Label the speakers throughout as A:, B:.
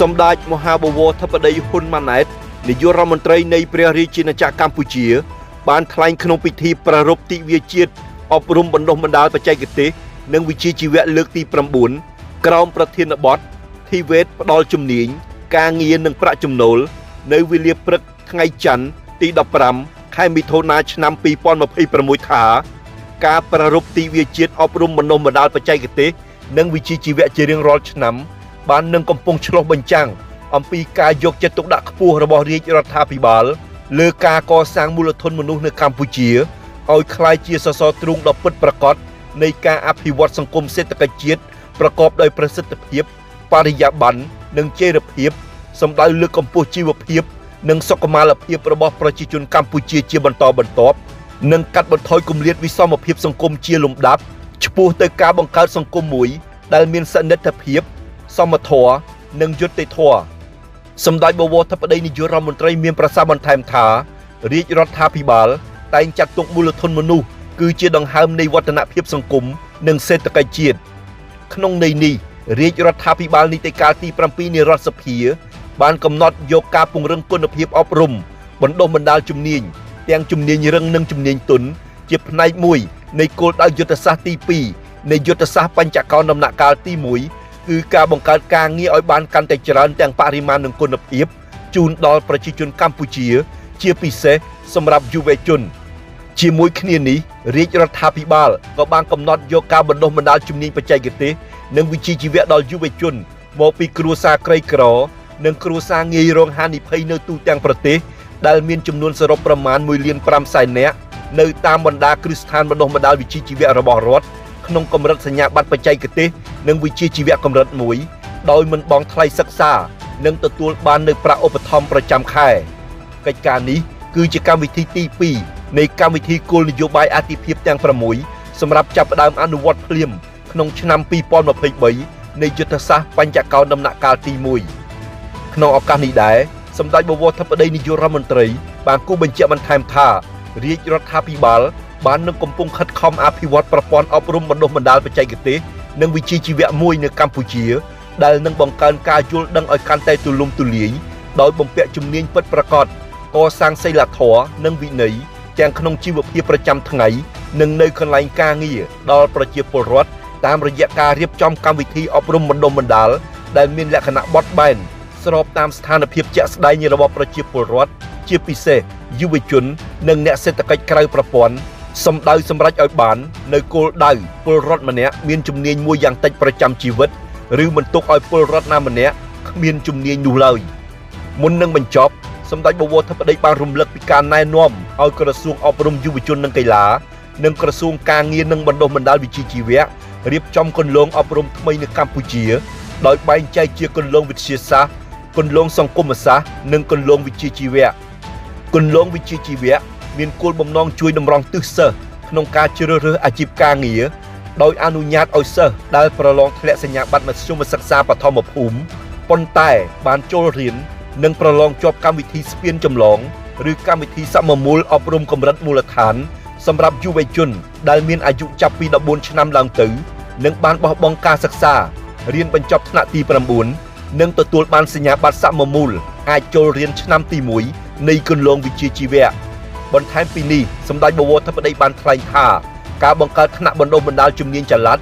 A: សម្ដេចមហាបវរធិបតីហ៊ុនម៉ាណែតនាយករដ្ឋមន្ត្រីនៃព្រះរាជាណាចក្រកម្ពុជាបានថ្លែងក្នុងពិធីប្រារព្ធទិវាជាតិអប់រំបណ្ដុះបណ្ដាលបច្ចេកទេសនិងវិជ្ជាជីវៈលើកទី9ក្រោមប្រធានបទ TVET ផ្ដល់ជំនាញការងារនិងប្រាក់ចំណូលនៅវេលាព្រឹកថ្ងៃច័ន្ទទី15ខែមិថុនាឆ្នាំ2026ថាការប្រារព្ធទិវាជាតិអប់រំបណ្ដុះបណ្ដាលបច្ចេកទេសនិងវិជ្ជាជីវៈជារៀងរាល់ឆ្នាំបាននឹងកំពុងឆ្លុះបញ្ចាំងអំពីការយកចិត្តទុកដាក់ខ្ពស់របស់រាជរដ្ឋាភិបាលលើការកសាងមូលធនមនុស្សនៅកម្ពុជាឲ្យក្លាយជាសសរទ្រូងដ៏ពិតប្រាកដនៃការអភិវឌ្ឍសង្គមសេដ្ឋកិច្ចជាតិប្រកបដោយប្រសិទ្ធភាពបរិយាបន្ននិងចីរភាពសម្ដៅលើកកម្ពស់ជីវភាពនិងសុខុមាលភាពរបស់ប្រជាជនកម្ពុជាជាបន្តបន្ទាប់និងកាត់បន្ថយគម្លាតវិសមភាពសង្គមជាលំដាប់ឆ្ពោះទៅការបង្កើតសង្គមមួយដែលមានសន្តិភាពសមធម៌និងយុត្តិធម៌សម្ដេចបវរធិបតីនាយករដ្ឋមន្ត្រីមានប្រសាសន៍បន្ថែមថារាជរដ្ឋាភិបាលតែងចាត់ទុកមូលធនមនុស្សគឺជាដង្ហើមនៃវឌ្ឍនភាពសង្គមនិងសេដ្ឋកិច្ចជាតិក្នុងន័យនេះរាជរដ្ឋាភិបាលនីតិកាលទី7នៃរដ្ឋសភាបានកំណត់យកការពង្រឹងគុណភាពអប់រំបណ្ដុះបណ្ដាលជំនាញទាំងជំនាញរឹងនិងជំនាញទន់ជាផ្នែកមួយនៃគោលដៅយុទ្ធសាស្ត្រទី2នៃយុទ្ធសាស្ត្របញ្ចកោណដំណាក់កាលទី1គឺការបង្កើតការងារឲ្យបានកាន់តែច្រើនទាំងបរិមាណនិងគុណភាពជូនដល់ប្រជាជនកម្ពុជាជាពិសេសសម្រាប់យុវជនជាមួយគ្នានេះរាជរដ្ឋាភិបាលក៏បានកំណត់យកការបណ្ដុះបណ្ដាលជំនាញបច្ចេកទេសនិងវិជ្ជាជីវៈដល់យុវជនមកពីគ្រួសារក្រីក្រនិងគ្រួសារងាយរងហានិភ័យនៅទូទាំងប្រទេសដែលមានចំនួនសរុបប្រមាណ 1.5 លាននាក់នៅតាមបណ្ដាគ្រឹះស្ថានបណ្ដុះបណ្ដាលវិជ្ជាជីវៈរបស់រដ្ឋក្នុងកម្រិតសញ្ញាបត្របច្ចេកទេសនិងវិជ្ជាជីវៈកម្រិត1ដោយមិនបង់ថ្លៃសិក្សានិងទទួលបាននូវប្រាក់ឧបត្ថម្ភប្រចាំខែកិច្ចការនេះគឺជាកម្មវិធីទី2នៃកម្មវិធីគោលនយោបាយអាទិភាពទាំង6សម្រាប់ចាប់ផ្ដើមអនុវត្តភ្លាមក្នុងឆ្នាំ2023នៃយុទ្ធសាស្ត្របញ្ចកោណដំណាក់កាលទី1ក្នុងឱកាសនេះដែរសម្ដេចបវរធិបតីនាយករដ្ឋមន្ត្រីបានគូបញ្ជាក់បន្ថែមថារាជរដ្ឋាភិបាលបាននឹងកំពុងខិតខំអភិវឌ្ឍប្រព័ន្ធអប់រំបណ្ដុះបណ្ដាលបច្ចេកទេសនិងវិជ្ជាជីវៈមួយនៅកម្ពុជាដែលនឹងបង្កើនការយល់ដឹងឲ្យកាន់តែទូលំទូលាយដោយបំពាក់ជំនាញពិតប្រាកដកសាងសីលធម៌និងវិន័យទាំងក្នុងជីវភាពប្រចាំថ្ងៃនិងនៅកន្លែងការងារដល់ប្រជាពលរដ្ឋតាមរយៈការរៀបចំកម្មវិធីអប់រំបណ្ដុះបណ្ដាលដែលមានលក្ខណៈបត់បែនស្របតាមស្ថានភាពជាក់ស្ដែងរបស់ប្រជាពលរដ្ឋជាពិសេសយុវជននិងអ្នកសេដ្ឋកិច្ចក្រៅប្រព័ន្ធសម្ដៅសម្រេចឲ្យបាននៅគោលដៅពលរដ្ឋម្នាក់មានជំនាញមួយយ៉ាងតិចប្រចាំជីវិតឬមិនទុកឲ្យពលរដ្ឋណាម្នាក់គ្មានជំនាញនោះឡើយមុននឹងបញ្ចប់សម្ដេចបវរធិបតីបានរំលឹកពីការណែនាំឲ្យក្រសួងអប់រំយុវជននិងកីឡានិងក្រសួងការងារនិងបណ្ដុះបណ្ដាលវិជ្ជាជីវៈរៀបចំគន្លងអប់រំថ្មីនៅកម្ពុជាដោយបែងចែកជាគន្លងវិទ្យាសាស្ត្រគន្លងសង្គមសាស្ត្រនិងគន្លងវិជ្ជាជីវៈគន្លងវិជ្ជាជីវៈមានគោលបំណងជួយតម្រង់ទិសសិស្សក្នុងការជ្រើសរើសអាជីពការងារដោយអនុញ្ញាតឲ្យសិស្សដែលប្រឡងធ្លាក់សញ្ញាបត្រមធ្យមសិក្សាបឋមភូមិប៉ុន្តែបានចូលរៀននិងប្រឡងជាប់កម្មវិធីស្ពានចម្លងឬកម្មវិធីសមមូលអប់រំកម្រិតមូលដ្ឋានសម្រាប់យុវជនដែលមានអាយុចាប់ពី14ឆ្នាំឡើងទៅនិងបានបោះបង់ការសិក្សារៀនបញ្ចប់ថ្នាក់ទី9និងទទួលបានសញ្ញាបត្រសមមូលអាចចូលរៀនឆ្នាំទី1នៃគន្លងវិជ្ជាជីវៈបន្ថែមពីនេះសម្ដេចបវរធិបតីបានថ្លែងថាការបង្កើតថ្នាក់បណ្ដុះបណ្ដាលជំនាញចល័ត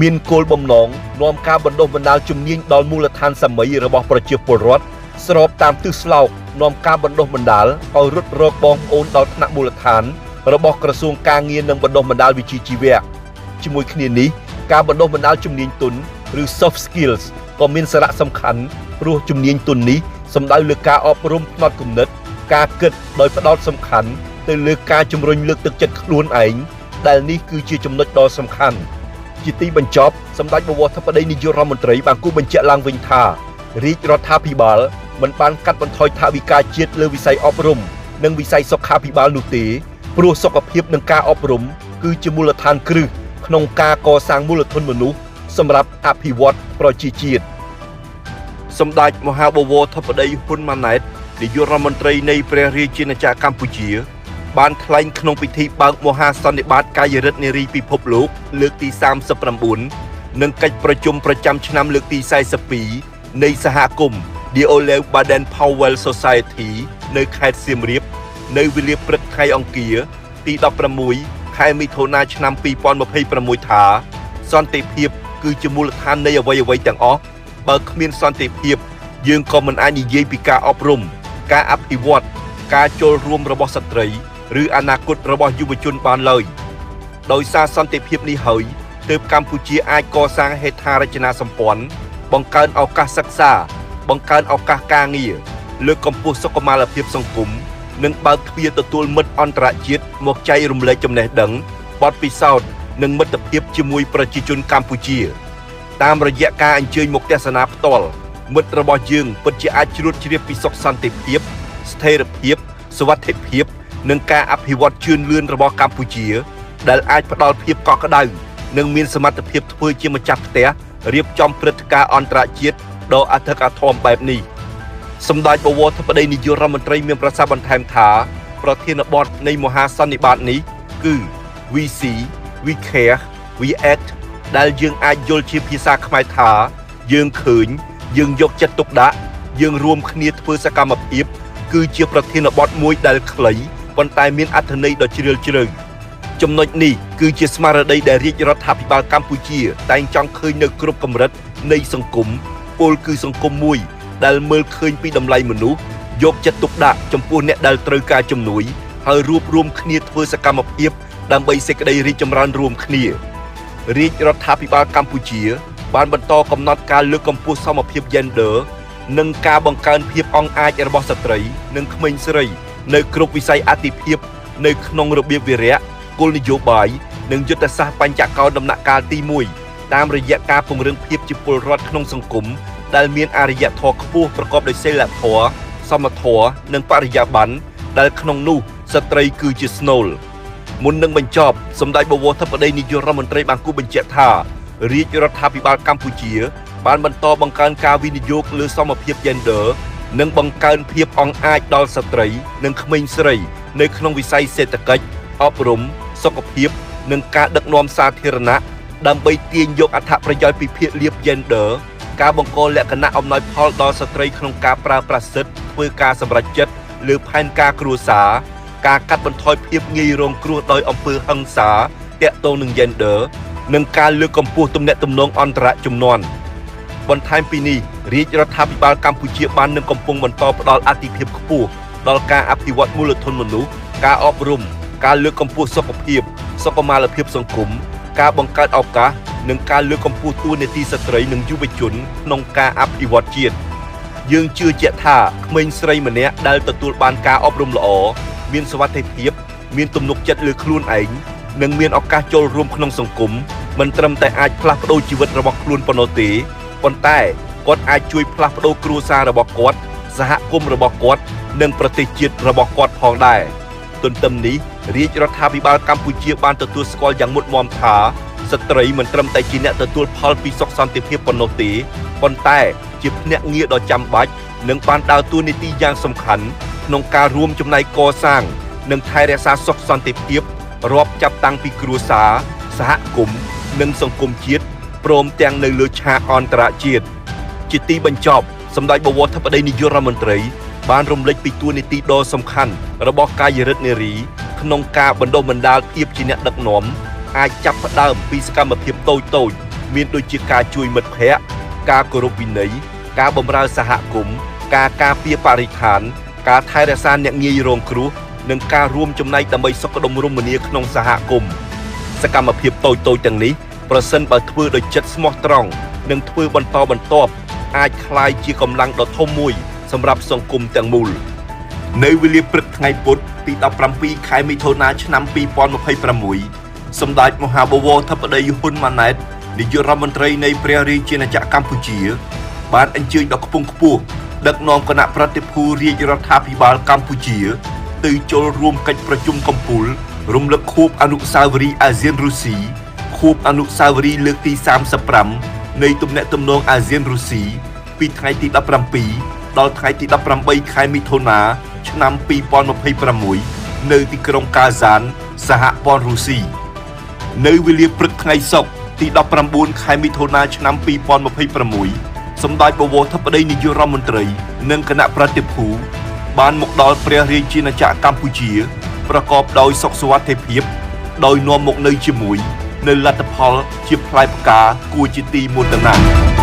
A: មានគោលបំណងនាំការបណ្ដុះបណ្ដាលជំនាញដល់មូលដ្ឋានសម័យរបស់ប្រជាពលរដ្ឋស្របតាមទិសស្លោកនាំការបណ្ដុះបណ្ដាលឲ្យរត់រកបងប្អូនដល់ថ្នាក់មូលដ្ឋានរបស់ក្រសួងការងារនិងបណ្ដុះបណ្ដាលវិជ្ជាជីវៈជាមួយគ្នានេះការបណ្ដុះបណ្ដាលជំនាញទន់ឬ soft skills ក៏មានសារៈសំខាន់ព្រោះជំនាញទន់នេះសំដៅលើការអប់រំផ្នត់គំនិតការគិតដោយផ្ដោតសំខាន់ទៅលើការជំរុញលើកទឹកចិត្តខ្លួនឯងដែលនេះគឺជាចំណុចដ៏សំខាន់ជាទីបញ្ចប់សម្ដេចបវរធិបតីនាយករដ្ឋមន្ត្រីបានគូបញ្ជាក់ឡើងវិញថារាជរដ្ឋាភិបាលមិនបានកាត់បន្ថយថវិកាជាតិលើវិស័យអប់រំនិងវិស័យសុខាភិបាលនោះទេព្រោះសុខភាពនិងការអប់រំគឺជាមូលដ្ឋានគ្រឹះក្នុងការកសាងមូលធនមនុស្សសម្រាប់អភិវឌ្ឍប្រជាជាតិសម្ដេចមហាបវរធិបតីហ៊ុនម៉ាណែតនាយករដ្ឋមន្ត្រីនៃព្រះរាជាណាចក្រកម្ពុជាបានថ្លែងក្នុងពិធីបើកមហាសន្និបាតកាយរិទ្ធនារីពិភពលោកលើកទី39និងកិច្ចប្រជុំប្រចាំឆ្នាំលើកទី42នៃសហគមន៍ The Olev Baden Powell Society នៅខេត្តសៀមរាបនៅវេលាព្រឹកថ្ងៃអង្គារទី16ខែមិថុនាឆ្នាំ2026ថាសន្តិភាពគឺជាមូលដ្ឋាននៃអ្វីៗទាំងអស់បើគ្មានសន្តិភាពយើងក៏មិនអាចនិយាយពីការអប់រំការអភិវឌ្ឍការចូលរួមរបស់ស្ត្រីឬអនាគតរបស់យុវជនបានឡើយដោយសារសន្តិភាពនេះហើយទើបកម្ពុជាអាចកសាងហេដ្ឋារចនាសម្ព័ន្ធបង្កើនឱកាសសិក្សាបង្កើនឱកាសការងារលើកកម្ពស់សុខុមាលភាពសង្គមនិងបើកទ្វារទទួលមិត្តអន្តរជាតិមកចែករំលែកចំណេះដឹងបទពិសោធន៍និងមិត្តភាពជាមួយប្រជាជនកម្ពុជាតាមរយៈការអញ្ជើញមកទស្សនាផ្ទាល់មិត្តរបស់យើងពិតជាអាចជ្រួតជ្រាបពីសុខសន្តិភាពស្ថិរភាពសុវត្ថិភាពនិងការអភិវឌ្ឍជឿនលឿនរបស់កម្ពុជាដែលអាចផ្ដល់ភាពកក់ក្ដៅនិងមានសមត្ថភាពធ្វើជាម្ចាស់ផ្ទះរៀបចំព្រឹត្តិការណ៍អន្តរជាតិដ៏អធិកអធមបែបនេះសម្ដេចបវរធិបតីនាយករដ្ឋមន្ត្រីមានប្រសាសន៍បន្ថែមថាប្រធានបទនៃមហាសន្និបាតនេះគឺ We see we care we act ដែលយើងអាចយល់ជាភាសាខ្មែរថាយើងឃើញយើងយកចិត្តទុកដាក់យើងរួមគ្នាធ្វើសកម្មភាពគឺជាប្រធានបទមួយដែលខ្លីប៉ុន្តែមានអត្ថន័យដ៏ជ្រាលជ្រៅចំណុចនេះគឺជាស្មារតីដែលរាជរដ្ឋាភិបាលកម្ពុជាតែងចង់ឃើញនៅគ្រប់កម្រិតនៃសង្គមពលគឺសង្គមមួយដែលមើលឃើញពីតម្លៃមនុស្សយកចិត្តទុកដាក់ចំពោះអ្នកដែលត្រូវការជំនួយហើយរួបរวมគ្នាធ្វើសកម្មភាពដើម្បីសេចក្តីរីកចម្រើនរួមគ្នារាជរដ្ឋាភិបាលកម្ពុជាបានបន្តកំណត់ការលើកកម្ពស់សមភាព Gender និងការបង្កើនភាពអង់អាចរបស់ស្ត្រីនិងក្មេងស្រីនៅគ្រប់វិស័យអាទិភាពនៅក្នុងរបៀបវារៈគោលនយោបាយនិងយុទ្ធសាស្ត្របញ្ចកោណដំណាក់កាលទី1តាមរយៈការពង្រឹងភាពជាពលរដ្ឋក្នុងសង្គមដែលមានអរិយធម៌ខ្ពស់ប្រកបដោយសីលធម៌សមធម៌និងបរិយាបន្នដែលក្នុងនោះស្ត្រីគឺជាស្នូលមុននឹងបញ្ចប់សម្ដេចបវរធិបតីនាយករដ្ឋមន្ត្រីបានគូបញ្ជាក់ថារាជរដ្ឋាភិបាលកម្ពុជាបានបន្តបង្កើនការវិនិយោគលើសមភាព Gender និងបង្កើនភាពអង់អាចដល់ស្ត្រីនិងក្មេងស្រីនៅក្នុងវិស័យសេដ្ឋកិច្ចអប់រំសុខភាពនិងការដឹកនាំសាធារណៈដើម្បីទាញយកអត្ថប្រយោជន៍ពីភាគលាភ Gender ការបង្កលក្ខណៈអំណោយផលដល់ស្ត្រីក្នុងការប្រើប្រាស់សិទ្ធិធ្វើការសម្រេចចិត្តលើផែនការគ្រួសារការកាត់បន្ថយភាពងាយរងគ្រោះដោយអំពើហិង្សាទាក់ទងនឹង Gender និងការលើកកម្ពស់ទំនាក់ទំនងអន្តរជំនាន់បន្ថែមពីនេះរាជរដ្ឋាភិបាលកម្ពុជាបាននឹងកំពុងបន្តផ្ដល់អាទិភាពខ្ពស់ដល់ការអភិវឌ្ឍមូលធនមនុស្សការអប់រំការលើកកម្ពស់សុខភាពសុខុមាលភាពសង្គមការបង្កើតឱកាសនិងការលើកកម្ពស់តួនាទីស្ត្រីនិងយុវជនក្នុងការអភិវឌ្ឍជាតិយើងជឿជាក់ថាក្មេងស្រីម្នាក់ដែលទទួលបានការអប់រំល្អមានសុវត្ថិភាពមានទំនុកចិត្តលើខ្លួនឯងនិងមានឱកាសចូលរួមក្នុងសង្គមមិនត្រឹមតែអាចផ្លាស់ប្ដូរជីវិតរបស់ខ្លួនប៉ុណ្ណោះទេប៉ុន្តែគាត់អាចជួយផ្លាស់ប្ដូរគ្រួសាររបស់គាត់សហគមន៍របស់គាត់និងប្រទេសជាតិរបស់គាត់ផងដែរទន្ទឹមនេះរាជរដ្ឋាភិបាលកម្ពុជាបានទទួលស្គាល់យ៉ាងមុតមាំថាស្ត្រីមិនត្រឹមតែជាអ្នកទទួលផលពីសុខសន្តិភាពប៉ុណ្ណោះទេប៉ុន្តែជាភ្នាក់ងារដ៏ចាំបាច់និងបានដើរតួនាទីយ៉ាងសំខាន់ក្នុងការរួមចំណែកកសាងនិងថែរក្សាសុខសន្តិភាពរាប់ចាប់តាំងពីគ្រួសារសហគមន៍និងសង្គមជាតិព្រមទាំងនៅលើឆាកអន្តរជាតិជាទីបញ្ចប់សម្ដេចបវរធិបតីនាយករដ្ឋមន្ត្រីបានរំលេចពីតួនាទីដ៏សំខាន់របស់កាយរដ្ឋនារីក្នុងការបណ្ដុះបណ្ដាលភាពជាអ្នកដឹកនាំអាចចាប់ផ្ដើមពីសកម្មភាពតូចៗមានដូចជាការជួយមិត្តភ័ក្តិការគោរពវិន័យការបម្រើសហគមន៍ការការពារបរិស្ថានការថែរក្សាអ្នកងាយរងគ្រោះនិងការរួមចំណែកដើម្បីសុខដុមរមនាក្នុងសហគមន៍សកម្មភាពតូចៗទាំងនេះប្រសិនបើធ្វើដោយចិត្តស្មោះត្រង់និងធ្វើបន្តបន្ទាប់អាចក្លាយជាកម្លាំងដ៏ធំមួយសម្រាប់សង្គមទាំងមូលនៅវេលាព្រឹកថ្ងៃពុធទី17ខែមិថុនាឆ្នាំ2026សម្ដេចមហាបវរធិបតីហ៊ុនម៉ាណែតនាយករដ្ឋមន្ត្រីនៃព្រះរាជាណាចក្រកម្ពុជាបានអញ្ជើញដល់ខ្ពង់ខ្ពស់ដឹកនាំគណៈប្រតិភូរាជរដ្ឋាភិបាលកម្ពុជាទៅចូលរួមកិច្ចប្រជុំកំពូលរំលឹកខួបអនុស្សាវរីយ៍អាស៊ានរុស្ស៊ីខួបអនុស្សាវរីយ៍លើកទី35នៃទំនាក់ទំនងអាស៊ានរុស្ស៊ីពីថ្ងៃទី17ដល់ថ្ងៃទី18ខែមិថុនាឆ្នាំ2026នៅទីក្រុងកាហ្សានសហព័ន្ធរុស្ស៊ីនៅវេលាព្រឹកថ្ងៃសុក្រទី19ខែមិថុនាឆ្នាំ2026 សម្ដេចបវរធិបតីនាយករដ្ឋមន្ត្រីនិងគណៈប្រតិភូបានមកដល់ព្រះរាជាណាចក្រកម្ពុជាប្រកបដោយសុខសวัสดิភាពដោយនាំមកនៅជាមួយនៅលទ្ធផលជាផ្លែផ្កាគួរជាទីមោទនៈ